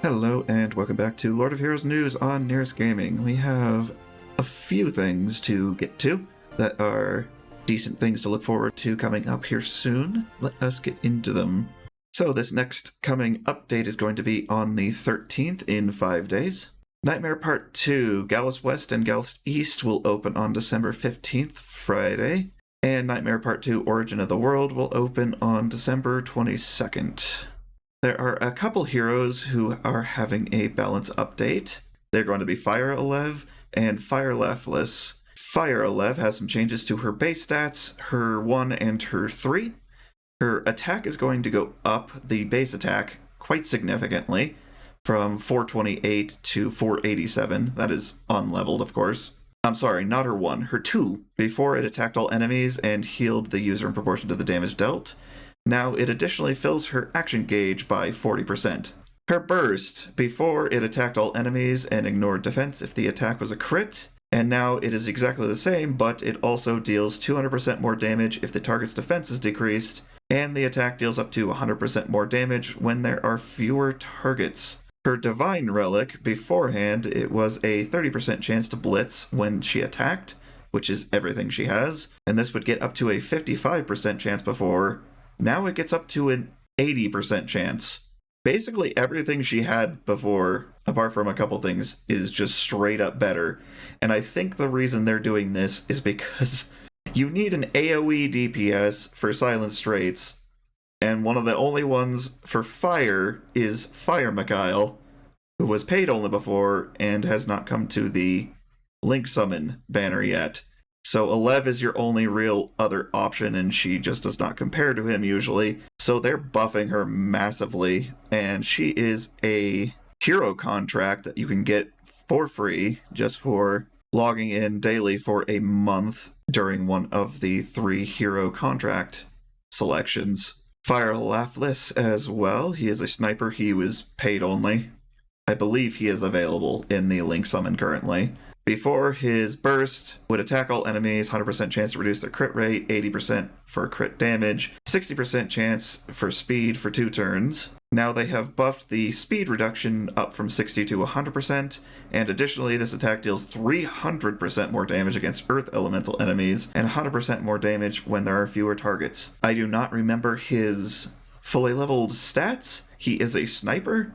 Hello and welcome back to Lord of Heroes News on Nyris Gaming. We have a few things to get to that are decent things to look forward to coming up here soon. Let us get into them. So this next coming update is going to be on the 13th in 5 days. Nightmare Part 2, Gallus West and Gallus East will open on December 15th, Friday. And Nightmare Part 2, Origin of the World will open on December 22nd. There are a couple heroes who are having a balance update. They're going to be Fire Alev and Fire Laughless. Fire Alev has some changes to her base stats, her 1 and her 3. Her attack is going to go up, the base attack, quite significantly, from 428 to 487. That is unleveled, of course. I'm sorry, not her 1, her 2. Before it attacked all enemies and healed the user in proportion to the damage dealt. Now it additionally fills her action gauge by 40%. Her burst, before it attacked all enemies and ignored defense if the attack was a crit, and now it is exactly the same, but it also deals 200% more damage if the target's defense is decreased, and the attack deals up to 100% more damage when there are fewer targets. Her Divine Relic, beforehand, it was a 30% chance to blitz when she attacked, which is everything she has, and this would get up to a 55% chance before. Now it gets up to an 80% chance. Basically everything she had before, apart from a couple things, is just straight up better. And I think the reason they're doing this is because you need an AoE DPS for Silent Straits, and one of the only ones for Fire is Fire Mikhail, who was paid only before and has not come to the Link Summon banner yet. So Alev is your only real other option, and she just does not compare to him usually. So they're buffing her massively, and she is a hero contract that you can get for free just for logging in daily for a month during one of the 3 hero contract selections. Fire Laughless as well. He is a sniper. He was paid only. I believe he is available in the Link Summon currently. Before, his burst would attack all enemies, 100% chance to reduce their crit rate, 80% for crit damage, 60% chance for speed for 2 turns. Now they have buffed the speed reduction up from 60 to 100%, and additionally this attack deals 300% more damage against earth elemental enemies, and 100% more damage when there are fewer targets. I do not remember his fully leveled stats. He is a sniper,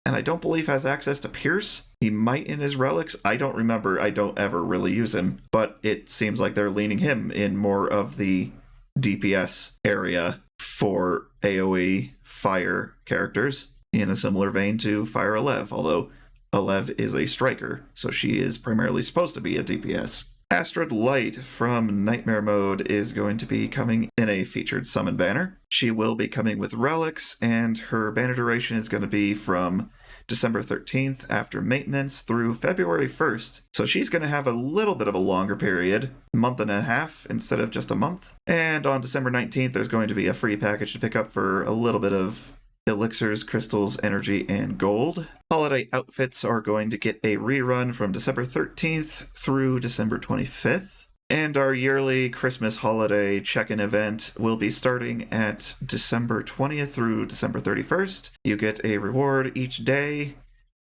and I don't believe has access to Pierce. He might in his relics. I don't remember. I don't ever really use him. But it seems like they're leaning him in more of the DPS area for AoE fire characters, in a similar vein to Fire Alev, although Alev is a striker, so she is primarily supposed to be a DPS. Astrid Light from Nightmare Mode is going to be coming in a featured summon banner. She will be coming with relics, and her banner duration is going to be from December 13th after maintenance through February 1st. So she's going to have a little bit of a longer period, a month and a half instead of just a month. And on December 19th, there's going to be a free package to pick up for a little bit of elixirs, crystals, energy, and gold. Holiday outfits are going to get a rerun from December 13th through December 25th. And our yearly Christmas holiday check-in event will be starting at December 20th through December 31st. You get a reward each day,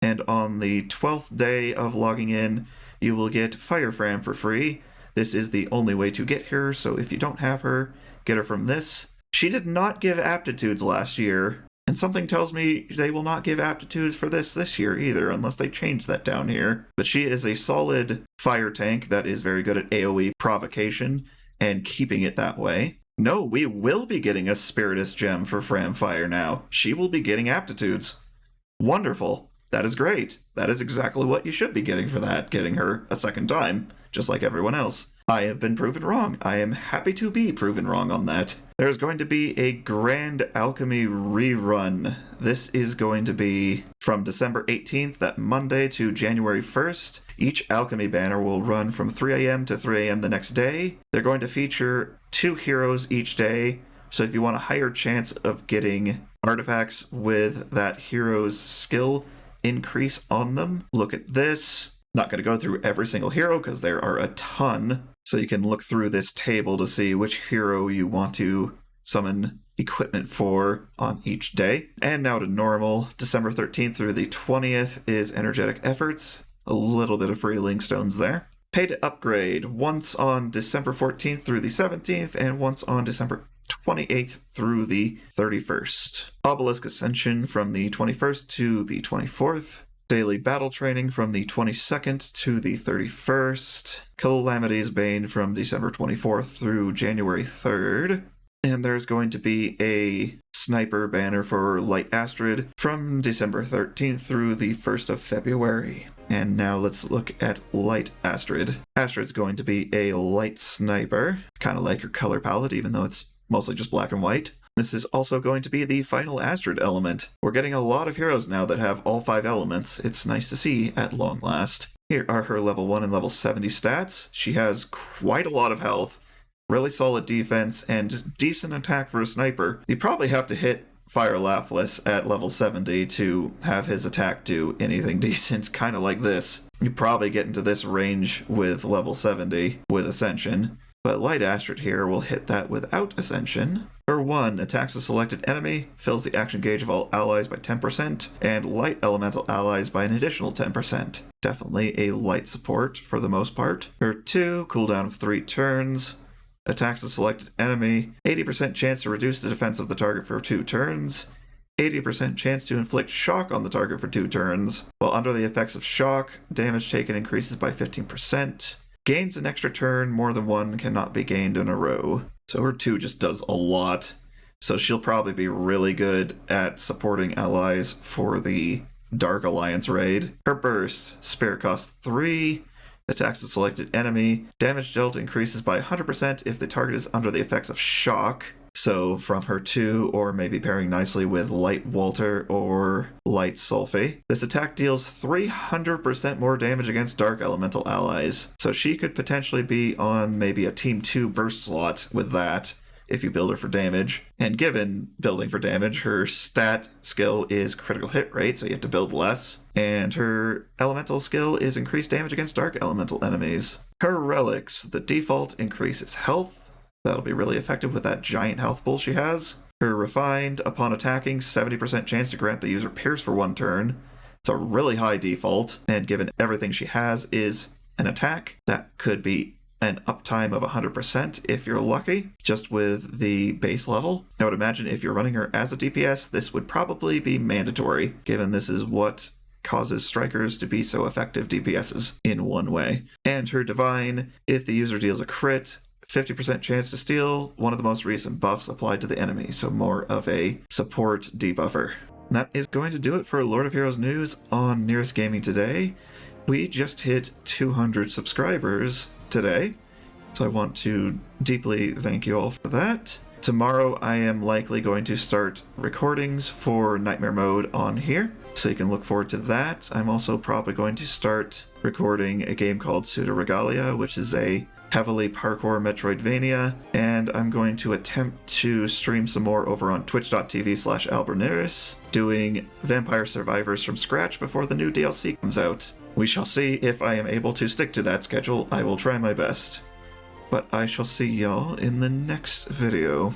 and on the 12th day of logging in, you will get Firefram for free. This is the only way to get her, so if you don't have her, get her from this. She did not give aptitudes last year, and something tells me they will not give aptitudes for this year either, unless they change that down here. But she is a solid fire tank that is very good at AoE provocation and keeping it that way. No, we will be getting a Spiritus Gem for Fram Fire now. She will be getting aptitudes. Wonderful. That is great. That is exactly what you should be getting for that, getting her a second time, just like everyone else. I have been proven wrong. I am happy to be proven wrong on that. There's going to be a Grand Alchemy rerun. This is going to be from December 18th, that Monday, to January 1st. Each Alchemy banner will run from 3 a.m. to 3 a.m. the next day. They're going to feature 2 heroes each day, so if you want a higher chance of getting artifacts with that hero's skill increase on them, look at this. Not going to go through every single hero because there are a ton, so you can look through this table to see which hero you want to summon equipment for on each day. And now to normal. December 13th through the 20th is Energetic Efforts. A little bit of free link stones there. Pay to upgrade once on December 14th through the 17th and once on December 28th through the 31st. Obelisk Ascension from the 21st to the 24th. Daily Battle Training from the 22nd to the 31st. Calamity's Bane from December 24th through January 3rd. And there's going to be a sniper banner for Light Astrid from December 13th through the 1st of February. And now let's look at Light Astrid. Astrid's going to be a light sniper, kind of like her color palette, even though it's mostly just black and white. This is also going to be the final Astrid element. We're getting a lot of heroes now that have all 5 elements. It's nice to see at long last. Here are her level 1 and level 70 stats. She has quite a lot of health, really solid defense, and decent attack for a sniper. You probably have to hit Fire Lapis at level 70 to have his attack do anything decent, kind of like this. You probably get into this range with level 70 with Ascension, but Light Astrid here will hit that without Ascension. Her 1 attacks a selected enemy, fills the action gauge of all allies by 10%, and light elemental allies by an additional 10%. Definitely a light support for the most part. Her 2, cooldown of 3 turns, attacks a selected enemy, 80% chance to reduce the defense of the target for 2 turns, 80% chance to inflict shock on the target for 2 turns. While under the effects of shock, damage taken increases by 15%. Gains an extra turn, more than 1 cannot be gained in a row. So her 2 just does a lot. So she'll probably be really good at supporting allies for the Dark Alliance raid. Her burst, spirit cost 3, attacks a selected enemy. Damage dealt increases by 100% if the target is under the effects of shock. So from her 2, or maybe pairing nicely with Light Walter or Light Sulphy. This attack deals 300% more damage against Dark Elemental allies. So she could potentially be on maybe a Team 2 burst slot with that, if you build her for damage. And given building for damage, her stat skill is critical hit rate, so you have to build less. And her elemental skill is increased damage against Dark Elemental enemies. Her relics, the default increases health. That'll be really effective with that giant health pool she has. Her refined, upon attacking, 70% chance to grant the user Pierce for 1 turn. It's a really high default, and given everything she has is an attack, that could be an uptime of 100% if you're lucky, just with the base level. I would imagine if you're running her as a DPS, this would probably be mandatory, given this is what causes strikers to be so effective DPSs in one way. And her divine, if the user deals a crit, 50% chance to steal one of the most recent buffs applied to the enemy, so more of a support debuffer. And that is going to do it for Lord of Heroes news on Nyris Gaming today. We just hit 200 subscribers today, so I want to deeply thank you all for that. Tomorrow I am likely going to start recordings for Nightmare Mode on here, so you can look forward to that. I'm also probably going to start recording a game called Pseudo Regalia, which is a heavily parkour Metroidvania, and I'm going to attempt to stream some more over on twitch.tv/Nyris, doing Vampire Survivors from scratch before the new DLC comes out. We shall see if I am able to stick to that schedule. I will try my best. But I shall see y'all in the next video.